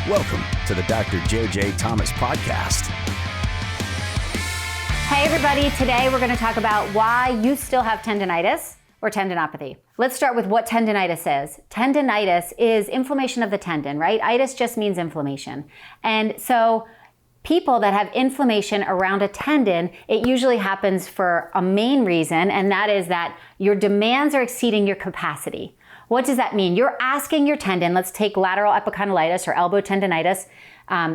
Welcome to the Dr. JJ Thomas Podcast. Hey everybody, today we're going to talk about why you still have tendinitis or tendinopathy. Let's start with what tendinitis is. Tendinitis is inflammation of the tendon, right? Itis just means inflammation. And so people that have inflammation around a tendon, it usually happens for a main reason, and that is that your demands are exceeding your capacity. What does that mean? You're asking your tendon, let's take lateral epicondylitis or elbow tendinitis,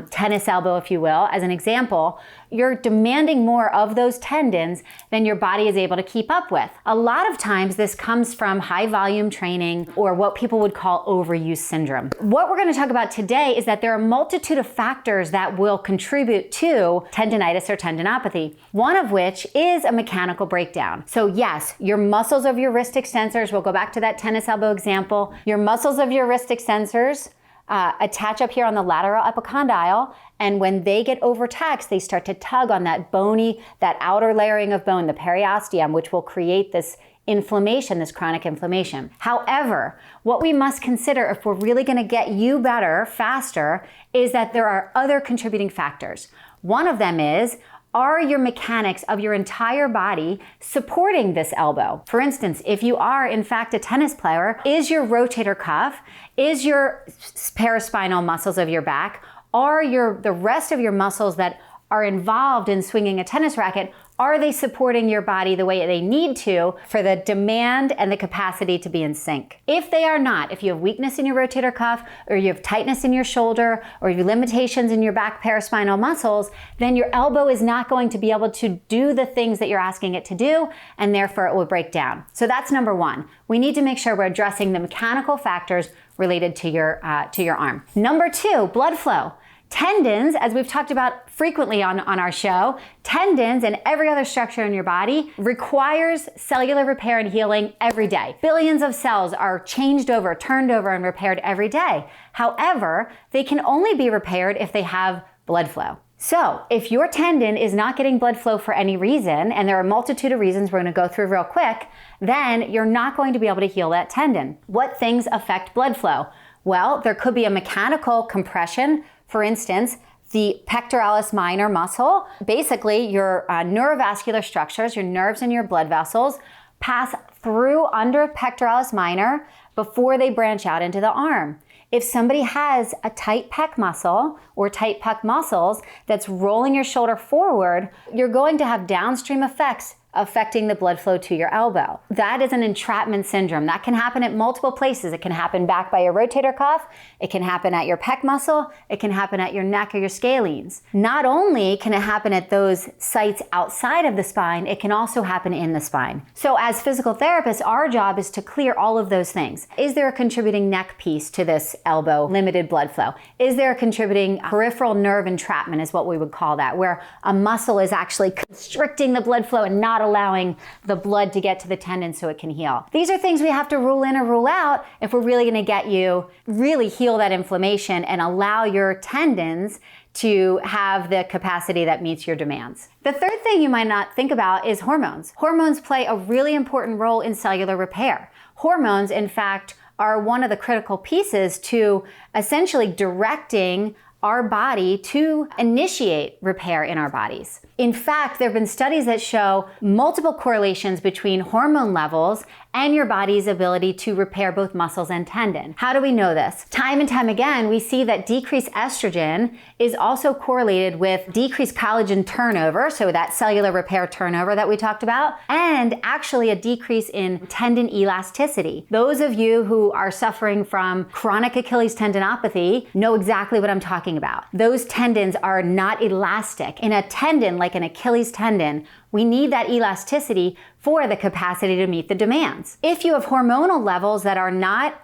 tennis elbow, if you will, as an example. You're demanding more of those tendons than your body is able to keep up with. A lot of times this comes from high volume training or what people would call overuse syndrome. What we're going to talk about today is that there are a multitude of factors that will contribute to tendinitis or tendinopathy, one of which is a mechanical breakdown. So yes, your muscles of your wrist extensors, we'll go back to that tennis elbow example, your muscles of your wrist extensors attach up here on the lateral epicondyle, and when they get overtaxed, they start to tug on that bony, that outer layering of bone, the periosteum, which will create this inflammation, this chronic inflammation. However, what we must consider if we're really going to get you better faster is that there are other contributing factors. One of them is, are your mechanics of your entire body supporting this elbow? For instance, if you are in fact a tennis player, is your rotator cuff, is your paraspinal muscles of your back, are the rest of your muscles that are involved in swinging a tennis racket, are they supporting your body the way they need to for the demand and the capacity to be in sync? If they are not, if you have weakness in your rotator cuff, or you have tightness in your shoulder, or you have limitations in your back paraspinal muscles, then your elbow is not going to be able to do the things that you're asking it to do, and therefore it will break down. So that's number one. We need to make sure we're addressing the mechanical factors related to your arm. Number two, blood flow. Tendons, as we've talked about frequently on our show, tendons and every other structure in your body requires cellular repair and healing every day. Billions of cells are changed over, turned over, and repaired every day. However, they can only be repaired if they have blood flow. So if your tendon is not getting blood flow for any reason, and there are a multitude of reasons we're going to go through real quick, then you're not going to be able to heal that tendon. What things affect blood flow? Well, there could be a mechanical compression. For instance, the pectoralis minor muscle, basically your neurovascular structures, your nerves and your blood vessels, pass through under pectoralis minor before they branch out into the arm. If somebody has a tight pec muscle or tight pec muscles that's rolling your shoulder forward, you're going to have downstream effects affecting the blood flow to your elbow. That is an entrapment syndrome. That can happen at multiple places. It can happen back by your rotator cuff. It can happen at your pec muscle. It can happen at your neck or your scalenes. Not only can it happen at those sites outside of the spine, it can also happen in the spine. So as physical therapists, our job is to clear all of those things. Is there a contributing neck piece to this elbow limited blood flow? Is there a contributing peripheral nerve entrapment is what we would call that, where a muscle is actually constricting the blood flow and not allowing the blood to get to the tendon so it can heal. These are things we have to rule in or rule out if we're really going to get you really heal that inflammation and allow your tendons to have the capacity that meets your demands. The third thing you might not think about is hormones. Hormones play a really important role in cellular repair. Hormones, in fact, are one of the critical pieces to essentially directing our body to initiate repair in our bodies. In fact, there have been studies that show multiple correlations between hormone levels and your body's ability to repair both muscles and tendon. How do we know this? Time and time again, we see that decreased estrogen is also correlated with decreased collagen turnover, so that cellular repair turnover that we talked about, and actually a decrease in tendon elasticity. Those of you who are suffering from chronic Achilles tendinopathy know exactly what I'm talking about. Those tendons are not elastic. In a tendon, like an Achilles tendon, we need that elasticity for the capacity to meet the demands. If you have hormonal levels that are not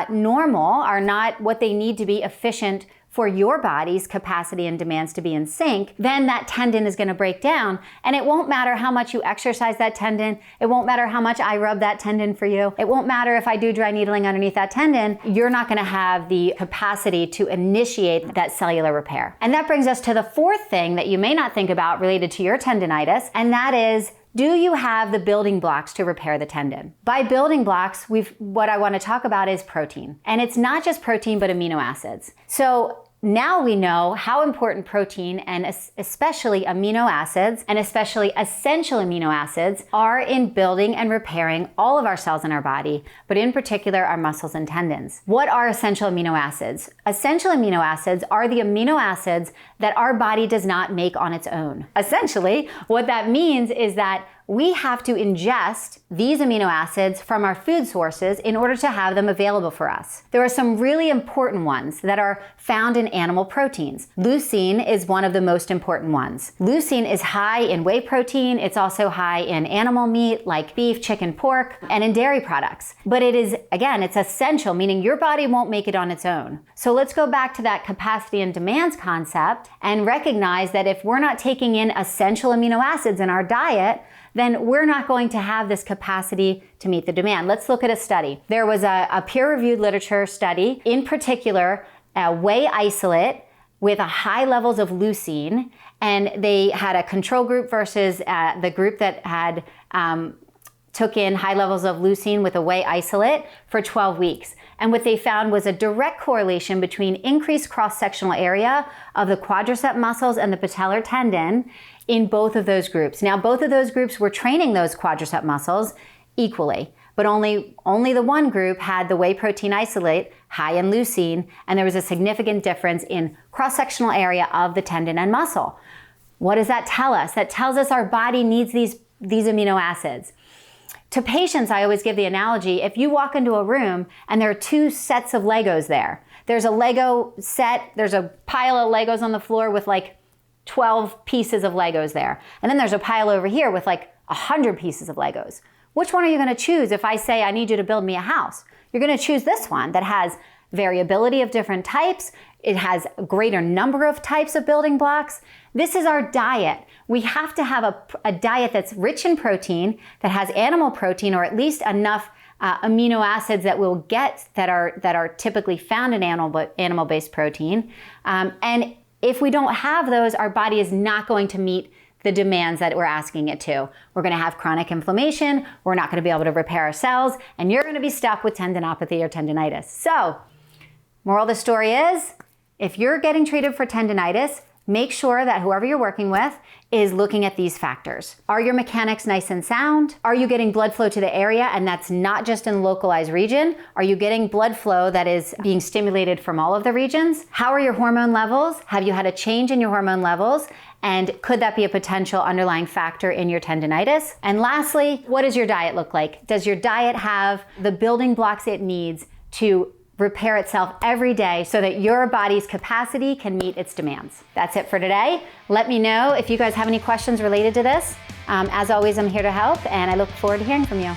normal, are not what they need to be efficient for your body's capacity and demands to be in sync, then that tendon is going to break down. And it won't matter how much you exercise that tendon. It won't matter how much I rub that tendon for you. It won't matter if I do dry needling underneath that tendon. You're not going to have the capacity to initiate that cellular repair. And that brings us to the fourth thing that you may not think about related to your tendinitis, and that is, do you have the building blocks to repair the tendon? By building blocks, what I want to talk about is protein. And it's not just protein, but amino acids. So now we know how important protein and especially amino acids and especially essential amino acids are in building and repairing all of our cells in our body, but in particular our muscles and tendons. What are essential amino acids? Essential amino acids are the amino acids that our body does not make on its own. Essentially, what that means is that we have to ingest these amino acids from our food sources in order to have them available for us. There are some really important ones that are found in animal proteins. Leucine is one of the most important ones. Leucine is high in whey protein. It's also high in animal meat like beef, chicken, pork, and in dairy products. But it is, again, it's essential, meaning your body won't make it on its own. So let's go back to that capacity and demands concept and recognize that if we're not taking in essential amino acids in our diet, then we're not going to have this capacity to meet the demand. Let's look at a study. There was a peer-reviewed literature study, in particular, a whey isolate with high levels of leucine, and they had a control group versus the group that had took in high levels of leucine with a whey isolate for 12 weeks. And what they found was a direct correlation between increased cross-sectional area of the quadricep muscles and the patellar tendon in both of those groups. Now, both of those groups were training those quadricep muscles equally, but only the one group had the whey protein isolate high in leucine, and there was a significant difference in cross-sectional area of the tendon and muscle. What does that tell us? That tells us our body needs these amino acids. To patients, I always give the analogy, if you walk into a room and there are two sets of Legos there, there's a Lego set, there's a pile of Legos on the floor with like 12 pieces of Legos there. And then there's a pile over here with like 100 pieces of Legos. Which one are you going to choose if I say I need you to build me a house? You're going to choose this one that has variability of different types. It has a greater number of types of building blocks. This is our diet. We have to have a diet that's rich in protein, that has animal protein, or at least enough amino acids that we'll get that are typically found in animal-based protein. And if we don't have those, our body is not going to meet the demands that we're asking it to. We're going to have chronic inflammation. We're not going to be able to repair our cells, and you're going to be stuck with tendinopathy or tendinitis. So, moral of the story is, if you're getting treated for tendinitis, make sure that whoever you're working with is looking at these factors. Are your mechanics nice and sound? Are you getting blood flow to the area, and that's not just in the localized region? Are you getting blood flow that is being stimulated from all of the regions? How are your hormone levels? Have you had a change in your hormone levels? And could that be a potential underlying factor in your tendinitis? And lastly, what does your diet look like? Does your diet have the building blocks it needs to repair itself every day so that your body's capacity can meet its demands? That's it for today. Let me know if you guys have any questions related to this. As always, I'm here to help, and I look forward to hearing from you.